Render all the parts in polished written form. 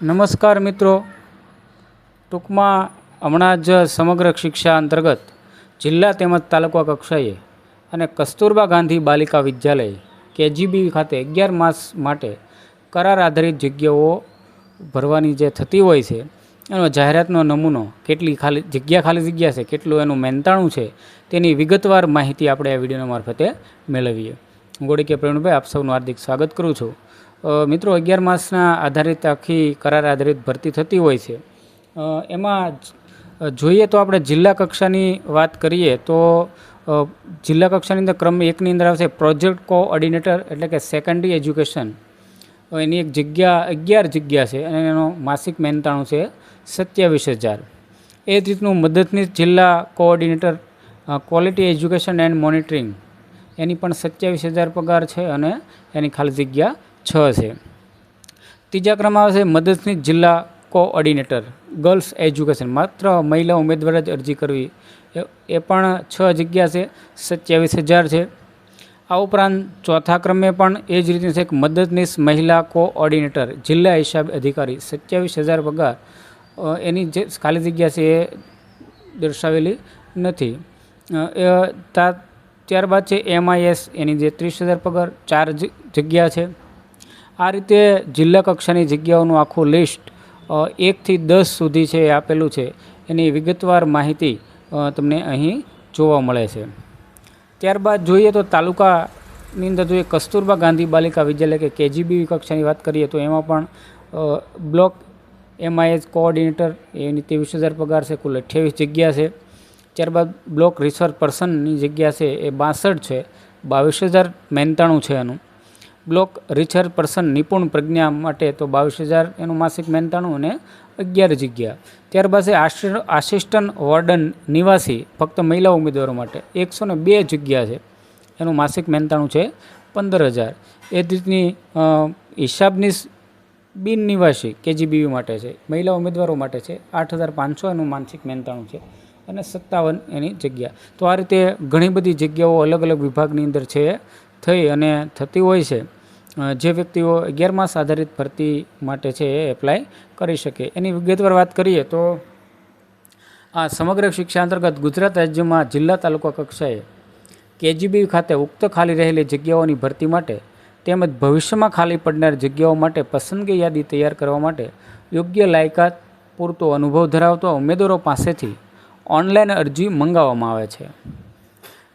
નમસ્કાર મિત્રો, ટૂંકમાં હમણાં જ સમગ્ર શિક્ષા અંતર્ગત જિલ્લા તેમજ તાલુકા કક્ષાએ અને કસ્તુરબા ગાંધી બાલિકા વિદ્યાલય KGB ખાતે 11 માસ માટે કરાર આધારિત જગ્યાઓ ભરવાની જે થતી હોય છે એનો જાહેરાતનો નમૂનો, કેટલી ખાલી જગ્યા છે, કેટલું એનું મહેનતાણું છે, તેની વિગતવાર માહિતી આપણે આ વિડીયોના મારફતે મેળવીએ. હું ગોડીકે પ્રવીણભાઈ આપ સૌનું હાર્દિક સ્વાગત કરું છું. મિત્રો, 11 માસના આધારિત આખી કરાર આધારિત ભરતી થતી હોય છે. એમાં જોઈએ તો આપણે જિલ્લા કક્ષાની વાત કરીએ તો જિલ્લા કક્ષાની અંદર ક્રમ 1ની અંદર આવશે પ્રોજેક્ટ કોઓર્ડિનેટર, એટલે કે સેકન્ડરી એજ્યુકેશન. એની એક જગ્યા 11 જગ્યા છે અને એનો માસિક મહેનતાણું છે 27,000. એ જ રીતનું મદદનીશ જિલ્લા coordinator quality education and monitoring, એની પણ 27,000 પગાર છે અને એની ખાલી જગ્યા 6 છે. ત્રીજા ક્રમ આવશે મદદનીશ જિલ્લા કોઓર્ડિનેટર ગર્લ્સ એજ્યુકેશન, માત્ર મહિલા ઉમેદવાર જ અરજી કરવી, એ પણ 6 જગ્યા છે, 27,000 છે. આ ઉપરાંત ચોથા ક્રમે પણ એ જ રીતે છે કે મદદનીશ મહિલા કોઓર્ડિનેટર જિલ્લા હિસાબ અધિકારી, 27,000 પગાર. એની જે ખાલી જગ્યા છે એ દર્શાવેલી નથી. ત્યારબાદ છે MIS, એની જે 30,000 પગાર, 4 જગ્યા છે. આ રીતે જિલ્લા કક્ષાની જગ્યાઓનું આખું લિસ્ટ 1 થી 10 સુધી છે એ આપેલું છે. એની વિગતવાર માહિતી તમને અહીં જોવા મળે છે. ત્યારબાદ જોઈએ તો તાલુકાની અંદર જોઈએ કસ્તુરબા ગાંધી બાલિકા વિદ્યાલય કે KGB કક્ષાની વાત કરીએ તો એમાં પણ બ્લોક MIS કોઓર્ડિનેટર, એની 23,000 પગાર છે, કુલ 28 જગ્યા છે. ત્યારબાદ બ્લોક રિસર્ચ પર્સનની જગ્યા છે એ 62 છે, 22,000 મહેનતાણું છે એનું. બ્લોક રિસર્ચ પર્સન નિપુણ પ્રજ્ઞા માટે તો 22,000 એનું માસિક મહેનતાણું અને 11 જગ્યા. ત્યારબાદ છે આસિસ્ટન્ટ વોર્ડન નિવાસી, ફક્ત મહિલા ઉમેદવારો માટે 102 જગ્યા છે, એનું માસિક મહેનતાણું છે 15,000. એ જ રીતની હિસાબનીશ બિન નિવાસી KGB માટે છે, મહિલા ઉમેદવારો માટે છે 8,500 એનું માનસિક મહેનતાણું છે અને 57 એની જગ્યા. તો આ રીતે ઘણી બધી જગ્યાઓ અલગ અલગ વિભાગની અંદર છે થઈ અને થતી હોય છે. જે વ્યક્તિઓ 11 માસ આધારિત ભરતી માટે છે એ એપ્લાય કરી શકે. એની વિગતવાર વાત કરીએ તો આ સમગ્ર શિક્ષા અંતર્ગત ગુજરાત રાજ્યમાં જિલ્લા તાલુકા કક્ષાએ KGB ખાતે ઉક્ત ખાલી રહેલી જગ્યાઓની ભરતી માટે તેમજ ભવિષ્યમાં ખાલી પડનાર જગ્યાઓ માટે પસંદગી યાદી તૈયાર કરવા માટે યોગ્ય લાયકાત, પૂરતો અનુભવ ધરાવતા ઉમેદવારો પાસેથી ઓનલાઈન અરજી મંગાવવામાં આવે છે.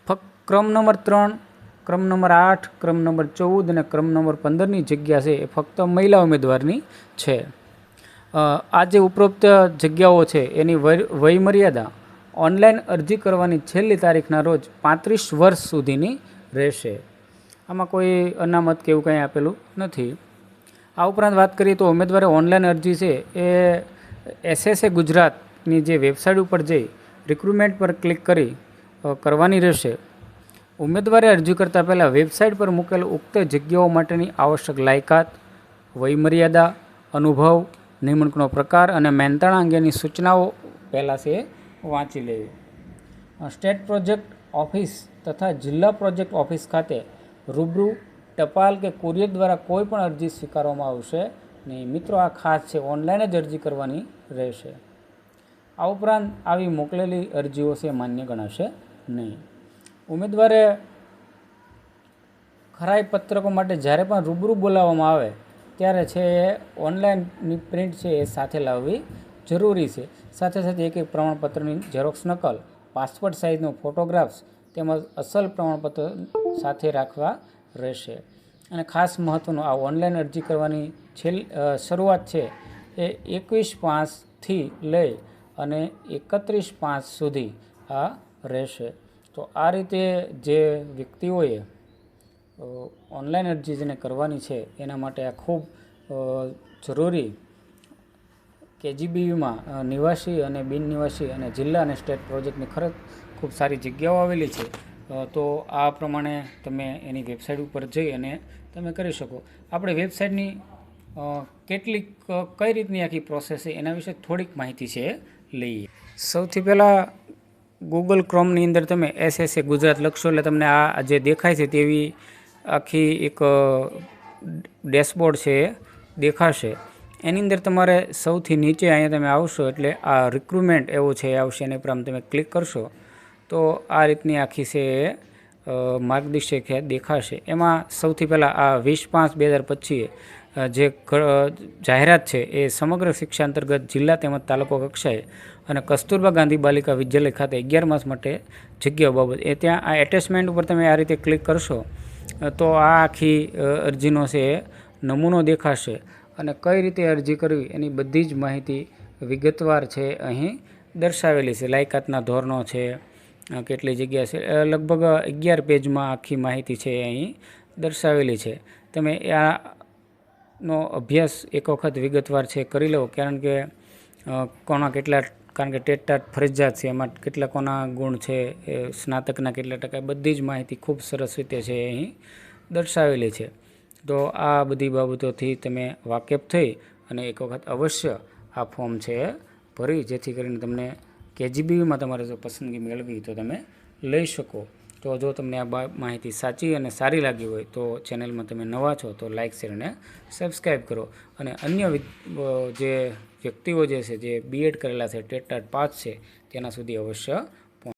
ફક્ત ક્રમ નંબર 3, ક્રમ નંબર 8, ક્રમ નંબર 14 અને ક્રમ નંબર 15ની જગ્યા છે એ ફક્ત મહિલા ઉમેદવારની છે. આ જે ઉપરોક્ત જગ્યાઓ છે એની વયમર્યાદા ઓનલાઈન અરજી કરવાની છેલ્લી તારીખના રોજ 35 વર્ષ સુધીની રહેશે. આમાં કોઈ અનામત કે એવું કંઈ આપેલું નથી. આ ઉપરાંત વાત કરીએ તો ઉમેદવારે ઓનલાઈન અરજી છે એ SSA ગુજરાતની જે વેબસાઇટ ઉપર જઈ રિક્રુટમેન્ટ પર ક્લિક કરી કરવાની રહેશે. ઉમેદવારે અરજી કરતાં પહેલાં વેબસાઇટ પર મૂકેલ ઉક્ત જગ્યાઓ માટેની આવશ્યક લાયકાત, વયમર્યાદા, અનુભવ, નિમણૂકનો પ્રકાર અને મહેનતાણા અંગેની સૂચનાઓ પહેલાં છે વાંચી લેવી. સ્ટેટ પ્રોજેક્ટ ઓફિસ તથા જિલ્લા પ્રોજેક્ટ ઓફિસ ખાતે રૂબરૂ, ટપાલ કે કુરિયર દ્વારા કોઈ પણ અરજી સ્વીકારવામાં આવશે નહીં. મિત્રો, આ ખાસ છે, ઓનલાઈન જ અરજી કરવાની રહેશે. આ ઉપરાંત આવી મોકલેલી અરજીઓ છે માન્ય ગણાશે નહીં. ઉમેદવારે ખરાઈ પત્રકો માટે જ્યારે પણ રૂબરૂ બોલાવવામાં આવે ત્યારે છે એ ઓનલાઈનની પ્રિન્ટ છે એ સાથે લાવવી જરૂરી છે. સાથે સાથે એક પ્રમાણપત્રની ઝેરોક્સ નકલ, પાસપોર્ટ સાઇઝનો ફોટોગ્રાફ્સ તેમજ અસલ પ્રમાણપત્ર સાથે રાખવા રહેશે. અને ખાસ મહત્ત્વનું, આ ઓનલાઈન અરજી કરવાની શરૂઆત છે એ 21/5થી લઈ અને 31/5 સુધી આ રહેશે. તો આ રીતે જે વ્યક્તિઓએ ઓનલાઈન અરજી જેને કરવાની છે એના માટે આ ખૂબ જરૂરી KGBમાં નિવાસી અને બિન નિવાસી અને જિલ્લા અને સ્ટેટ પ્રોજેક્ટની ખૂબ સારી જગ્યાઓ આવેલી છે. તો આ પ્રમાણે તમે એની વેબસાઇટ ઉપર જઈ અને તમે કરી શકો. આપણે વેબસાઇટની કઈ રીતની આખી પ્રોસેસ છે એના વિશે થોડીક માહિતી છે લઈએ. સૌથી પહેલાં ગૂગલ ક્રોમની અંદર તમે SSA ગુજરાત લખશો એટલે તમને આ જે દેખાય છે તેવી આખી એક ડેશબોર્ડ છે એ દેખાશે. એની અંદર તમારે સૌથી નીચે અહીંયા તમે આવશો એટલે આ રિક્રુટમેન્ટ એવું છે એ આવશે, એની પર આમ તમે ક્લિક કરશો તો આ રીતની આખી છે એ માર્ગદર્શક દેખાશે. એમાં સૌથી પહેલાં આ 20/5/2025 જે જાહેરાત છે એ સમગ્ર શિક્ષા અંતર્ગત જિલ્લા તેમજ તાલુકા કક્ષાએ અને કસ્તુરબા ગાંધી બાલિકા વિદ્યાલય ખાતે 11 માસ માટે જગ્યાઓ બાબત એ ત્યાં આ એટેચમેન્ટ ઉપર તમે આ રીતે ક્લિક કરશો તો આ આખી અરજીનો છે એ નમૂનો દેખાશે અને કઈ રીતે અરજી કરવી એની બધી જ માહિતી વિગતવાર છે અહીં દર્શાવેલી છે. લાયકાતના ધોરણો છે, કેટલી જગ્યા છે, લગભગ 11 પેજમાં આખી માહિતી છે એ અહીં દર્શાવેલી છે. તમે આનો અભ્યાસ એક વખત વિગતવાર છે કરી લો, કારણ કે કારણ કે ટેટ ટાટ ફરજિયાત છે, એમાં કેટલા કોના ગુણ છે, સ્નાતકના કેટલા ટકા, બધી જ માહિતી ખૂબ સરસ રીતે છે અહીં દર્શાવેલી છે. તો આ બધી બાબતોથી તમે વાકેફ થઈ અને એક વખત અવશ્ય આ ફોર્મ છે એ ભરી, જેથી કરીને તમને KGBમાં તમારે જો પસંદગી મેળવી તો તમે લઈ શકો. તો જો તમને આ માહિતી સાચી અને સારી લાગી હોય તો ચેનલમાં તમે નવા છો તો લાઇક, શેર અને સબસ્ક્રાઈબ કરો. અને અન્ય જે વ્યક્તિઓ જે છે જે BEd કરેલા છે, ટેટ ટાટ પાસ છે, તેના સુધી અવશ્ય